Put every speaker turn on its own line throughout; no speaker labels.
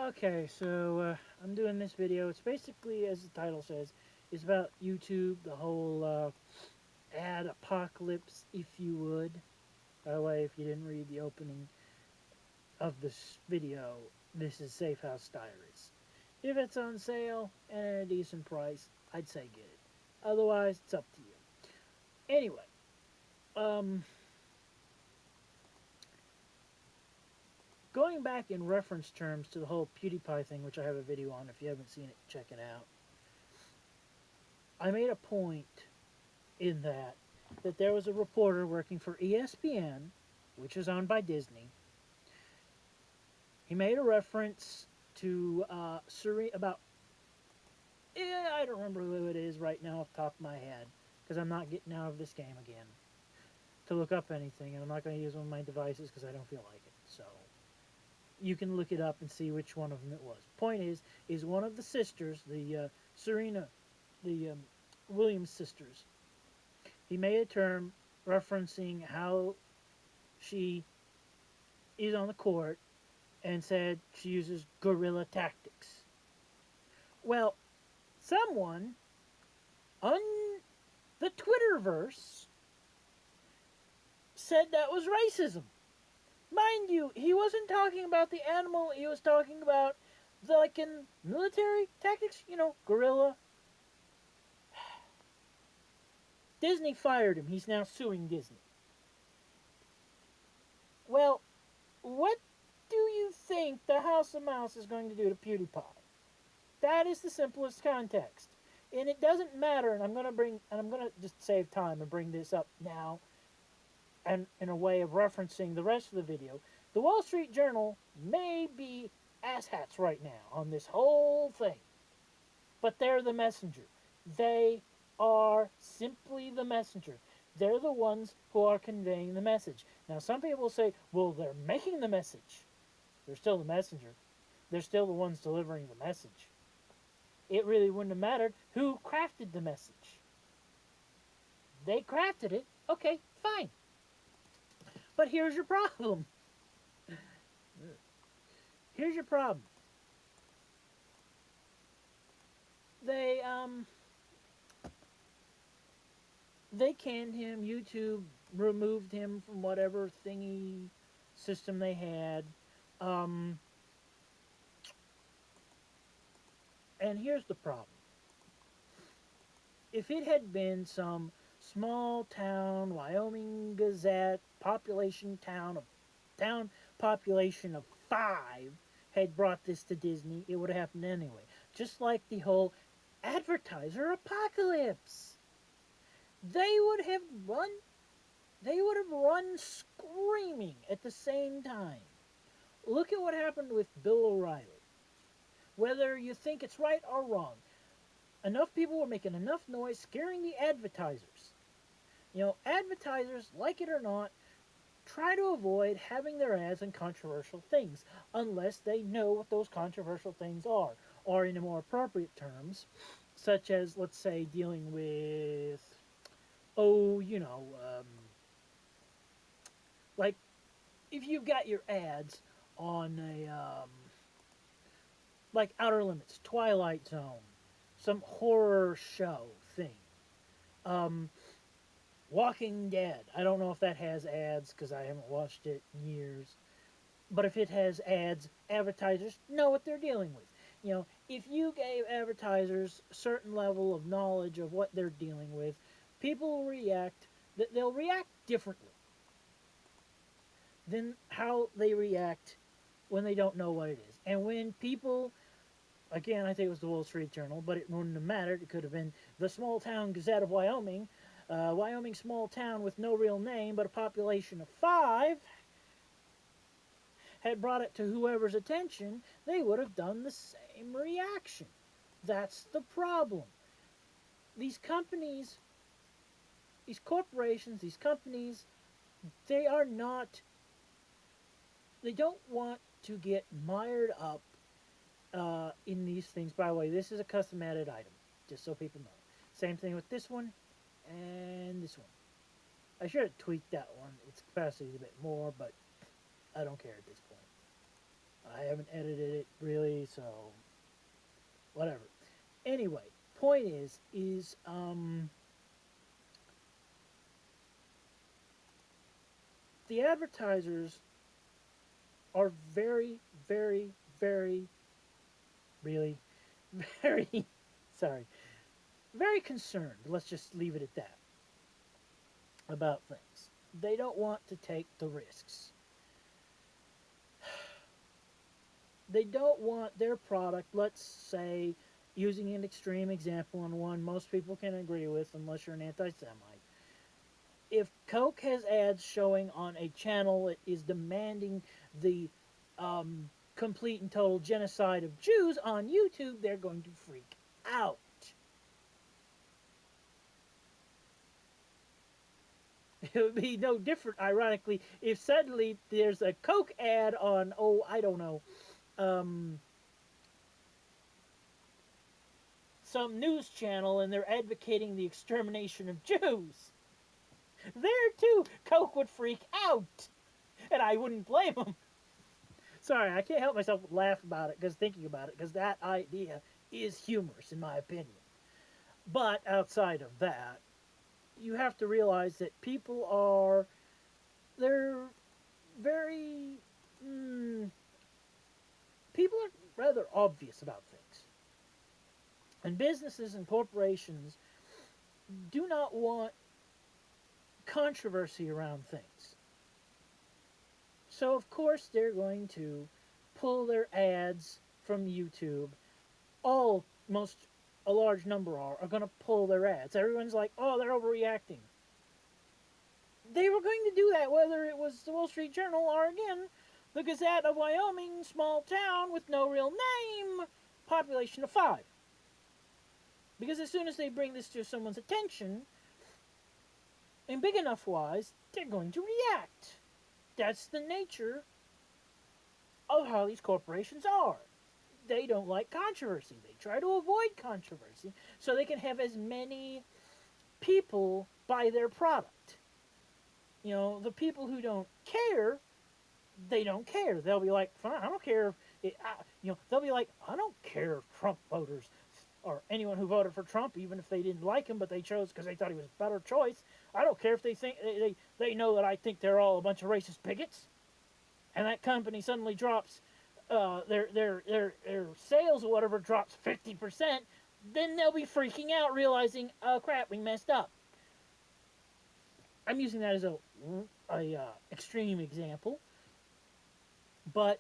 Okay, so I'm doing this video. It's basically, as the title says, it's about YouTube, the whole ad apocalypse, if you would. By the way, if you didn't read the opening of this video, this is Safe House Diaries. If it's on sale and at a decent price, I'd say get it. Otherwise, it's up to you. Anyway, um, going back in reference terms to the whole PewDiePie thing, which I have a video on. If you haven't seen it, check it out. I made a point in that there was a reporter working for ESPN, which is owned by Disney. He made a reference to about I don't remember who it is right now off the top of my head because I'm not getting out of this game again to look up anything, and I'm not going to use one of my devices because I don't feel like it. So you can look it up and see which one of them it was. Point is one of the sisters, the Serena, the Williams sisters. He made a term referencing how she is on the court and said she uses guerrilla tactics. Well, someone on the Twitterverse said that was racism. Mind you, he wasn't talking about the animal, he was talking about the, like in military tactics, guerrilla. Disney fired him. He's now suing Disney. Well, what do you think the House of Mouse is going to do to PewDiePie? That is the simplest context. And it doesn't matter, and I'm going to just save time and bring this up now and in a way of referencing the rest of the video. The Wall Street Journal may be asshats right now on this whole thing, but they're the messenger. They are simply the messenger. They're the ones who are conveying the message. Now, some people say, well, they're making the message. They're still the messenger. They're still the ones delivering the message. It really wouldn't have mattered who crafted the message. They crafted it. Okay, fine. But here's your problem. Here's your problem. They canned him. YouTube removed him from whatever thingy system they had. And here's the problem. If it had been some small town, Wyoming Gazette, town population of 5 had brought this to Disney, it would have happened anyway. Just like the whole advertiser apocalypse. They would have run screaming at the same time. Look at what happened with Bill O'Reilly. Whether you think it's right or wrong, enough people were making enough noise scaring the advertisers. Advertisers, like it or not, try to avoid having their ads on controversial things unless they know what those controversial things are. Or in more appropriate terms, such as, let's say, dealing with, like if you've got your ads on like Outer Limits, Twilight Zone, some horror show thing. Um, Walking Dead. I don't know if that has ads because I haven't watched it in years. But if it has ads, advertisers know what they're dealing with. If you gave advertisers a certain level of knowledge of what they're dealing with, people will react. They'll react differently than how they react when they don't know what it is. And when people, again, I think it was the Wall Street Journal, but it wouldn't have mattered. It could have been the Small Town Gazette of Wyoming. Wyoming small town with no real name, but a population of 5, had brought it to whoever's attention, they would have done the same reaction. That's the problem. These companies, these corporations, these companies, they don't want to get mired up in these things. By the way, this is a custom added item, just so people know. Same thing with this one and this one. I should have tweaked that one. Its capacity is a bit more, but I don't care at this point. I haven't edited it really, so whatever. Anyway, point is the advertisers are very, very, very, really, very, sorry, very concerned. Let's just leave it at that about things. They don't want to take the risks. They don't want their product, let's say, using an extreme example and one most people can agree with unless you're an anti Semite. If Coke has ads showing on a channel that is demanding the complete and total genocide of Jews on YouTube, they're going to freak out. It would be no different, ironically, if suddenly there's a Coke ad on, oh, I don't know, um, some news channel and they're advocating the extermination of Jews. There, too, Coke would freak out. And I wouldn't blame them. Sorry, I can't help myself but laugh about it, because thinking about it, because that idea is humorous, in my opinion. But outside of that, you have to realize that they're very, people are rather obvious about things. And businesses and corporations do not want controversy around things. So, of course, they're going to pull their ads from YouTube. Most a large number are going to pull their ads. Everyone's like, oh, they're overreacting. They were going to do that whether it was the Wall Street Journal or, again, the Gazette of Wyoming, small town with no real name, population of 5. Because as soon as they bring this to someone's attention, and big enough wise, they're going to react. That's the nature of how these corporations are. They don't like controversy. They try to avoid controversy so they can have as many people buy their product. You know, the people who don't care, they don't care. They'll be like, fine, I don't care. They'll be like, I don't care if Trump voters or anyone who voted for Trump, even if they didn't like him, but they chose because they thought he was a better choice. I don't care if they think they know that I think they're all a bunch of racist bigots, and that company suddenly drops their sales or whatever drops 50%. Then they'll be freaking out, realizing, oh crap, we messed up. I'm using that as a extreme example, but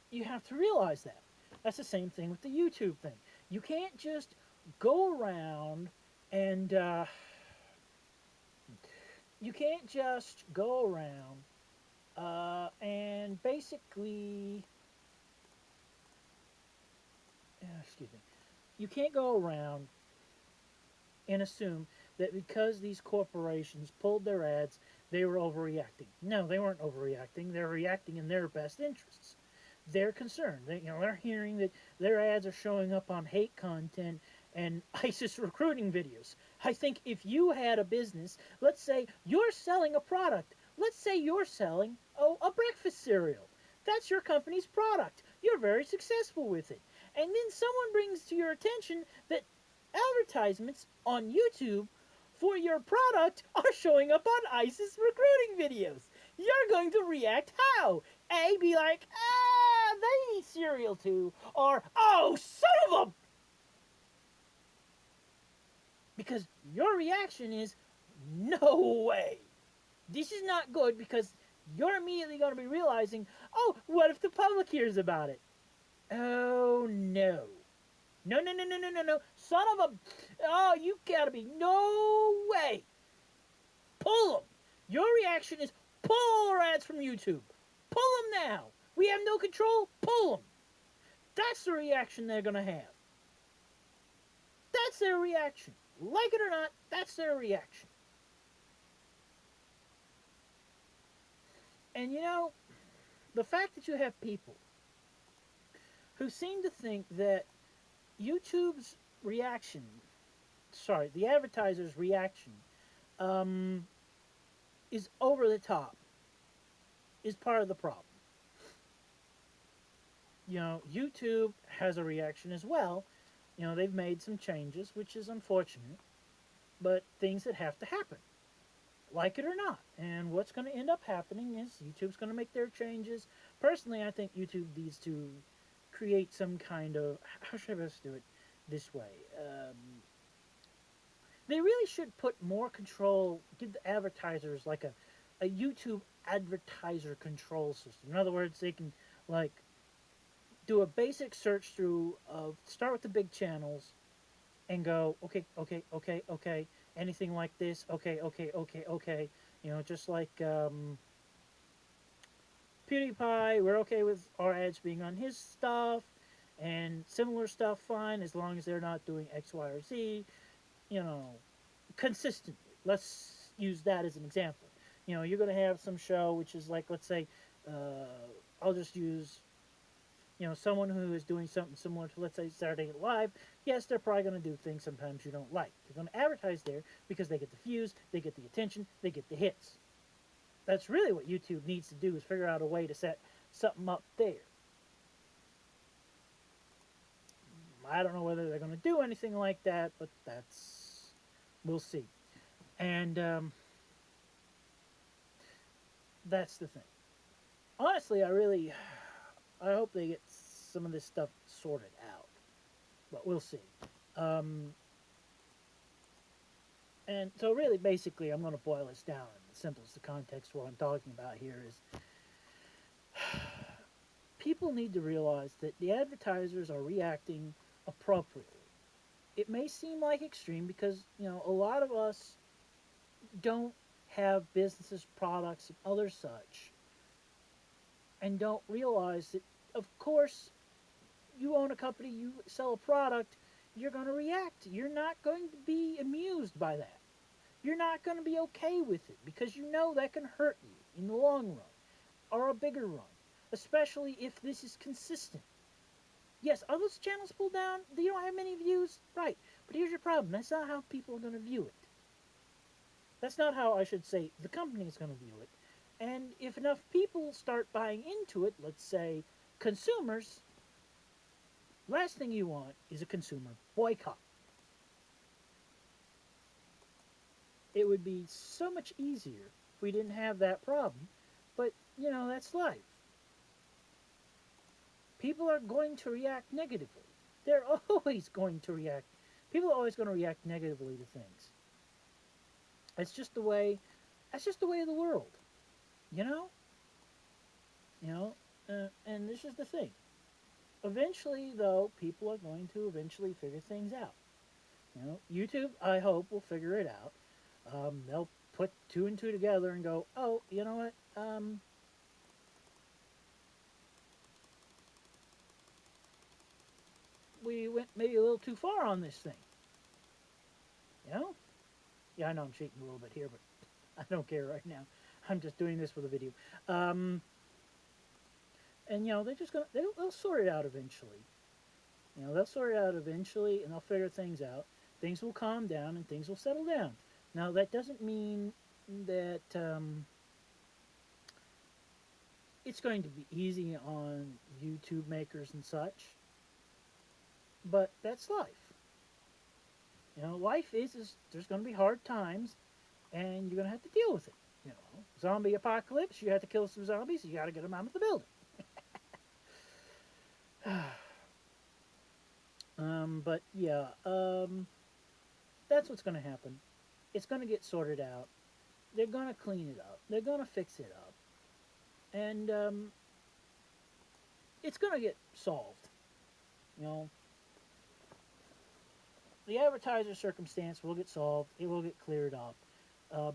you have to realize that. That's the same thing with the YouTube thing. You can't just go around and you can't just go around and basically, excuse me, you can't go around and assume that because these corporations pulled their ads, they were overreacting. No, they weren't overreacting. They're reacting in their best interests. They're concerned. They're hearing that their ads are showing up on hate content and ISIS recruiting videos. I think if you had a business, let's say you're selling a product. Let's say you're selling a breakfast cereal. That's your company's product. You're very successful with it. And then someone brings to your attention that advertisements on YouTube for your product are showing up on ISIS recruiting videos. You're going to react how? A, be like, they eat cereal too. Or, oh, son of a... Because your reaction is, no way. This is not good, because you're immediately going to be realizing, oh, what if the public hears about it? Oh, no. No, no, no, no, no, no, no. Son of a... Oh, you gotta be... No way. Pull them. Your reaction is pull our ads from YouTube. Pull them now. We have no control. Pull them. That's the reaction they're gonna have. That's their reaction. Like it or not, that's their reaction. And the fact that you have people who seem to think that YouTube's reaction, sorry, the advertiser's reaction, is over the top, is part of the problem. YouTube has a reaction as well. They've made some changes, which is unfortunate, but things that have to happen, like it or not. And what's going to end up happening is YouTube's going to make their changes. Personally, I think YouTube needs to create some kind of, how should I best do it this way? They really should put more control, give the advertisers like a YouTube advertiser control system. In other words, they can like do a basic search through of start with the big channels and go okay, okay, okay, okay, anything like this, okay, okay, okay, okay. Just like PewDiePie, we're okay with our ads being on his stuff, and similar stuff fine as long as they're not doing X, Y, or Z. You know, consistently. Let's use that as an example. You're going to have some show which is like, let's say, I'll just use, someone who is doing something similar to, let's say, Saturday Night Live. Yes, they're probably going to do things sometimes you don't like. They're going to advertise there because they get the views, they get the attention, they get the hits. That's really what YouTube needs to do is figure out a way to set something up there. I don't know whether they're going to do anything like that, but we'll see. And that's the thing. Honestly, I hope they get some of this stuff sorted out, but we'll see. Um, and so, really, basically, I'm going to boil this down in the simplest of context. What I'm talking about here is people need to realize that the advertisers are reacting appropriately. It may seem like extreme because a lot of us don't have businesses, products, and other such, and don't realize that, of course, you own a company, you sell a product, you're going to react. You're not going to be amused by that. You're not going to be okay with it because you know that can hurt you in the long run or a bigger run, especially if this is consistent. Yes, are those channels pulled down? They don't have many views? Right. But here's your problem. That's not how people are going to view it. That's not how I should say the company is going to view it. And if enough people start buying into it, let's say consumers, last thing you want is a consumer boycott. It would be so much easier if we didn't have that problem. But, that's life. People are going to react negatively. They're always going to react. People are always going to react negatively to things. It's just the way. That's just the way of the world. You know. You know. And this is the thing. Eventually, though, people are going to eventually figure things out. YouTube, I hope, will figure it out. They'll put two and two together and go, oh, you know what? We went maybe a little too far on this thing. You know? Yeah, I know I'm cheating a little bit here, but I don't care right now. I'm just doing this for the video. And they're just gonna they'll sort it out eventually. They'll sort it out eventually, and they'll figure things out. Things will calm down, and things will settle down. Now that doesn't mean that it's going to be easy on YouTube makers and such, but that's life. Life is there's going to be hard times, and you're going to have to deal with it. Zombie apocalypse, you have to kill some zombies, you got to get them out of the building. But yeah, that's what's going to happen. It's going to get sorted out. They're going to clean it up. They're going to fix it up. And it's going to get solved. You know, the advertiser circumstance will get solved. It will get cleared up.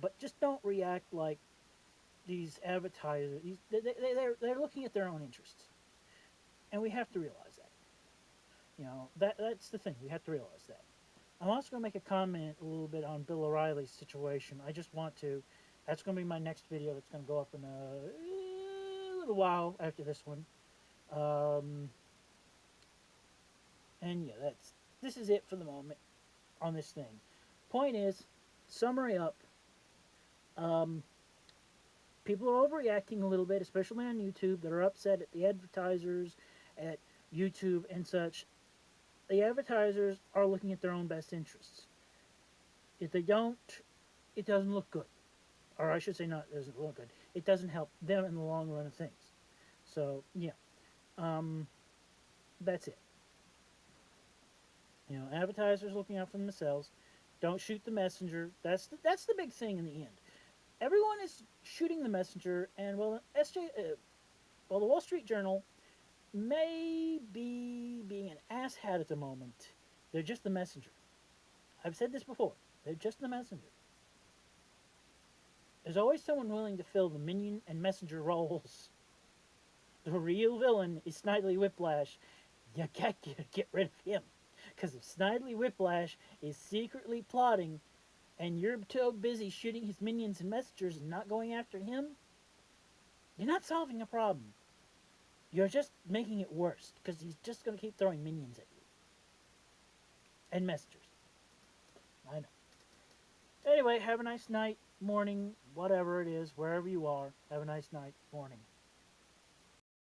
But just don't react like these advertisers. They're looking at their own interests. And we have to realize that. That's the thing. We have to realize that. I'm also going to make a comment a little bit on Bill O'Reilly's situation. I just want to. That's going to be my next video. That's going to go up in a little while after this one. And yeah, this is it for the moment on this thing. Point is, summary up. Um, People are overreacting a little bit, especially on YouTube. That are upset at the advertisers at YouTube and such, the advertisers are looking at their own best interests. If they don't, it doesn't look good. Or I should say, not it doesn't look good. It doesn't help them in the long run of things. So yeah, um, that's it. Advertisers looking out for themselves. Don't shoot the messenger. That's the big thing in the end. Everyone is shooting the messenger, and the Wall Street Journal may be being an asshat at the moment. They're just the messenger. I've said this before. They're just the messenger. There's always someone willing to fill the minion and messenger roles. The real villain is Snidely Whiplash. You got to get rid of him. Because if Snidely Whiplash is secretly plotting and you're too busy shooting his minions and messengers and not going after him, you're not solving a problem. You're just making it worse because he's just going to keep throwing minions at you and messengers. I know. Anyway, have a nice night, morning, whatever it is, wherever you are. Have a nice night, morning.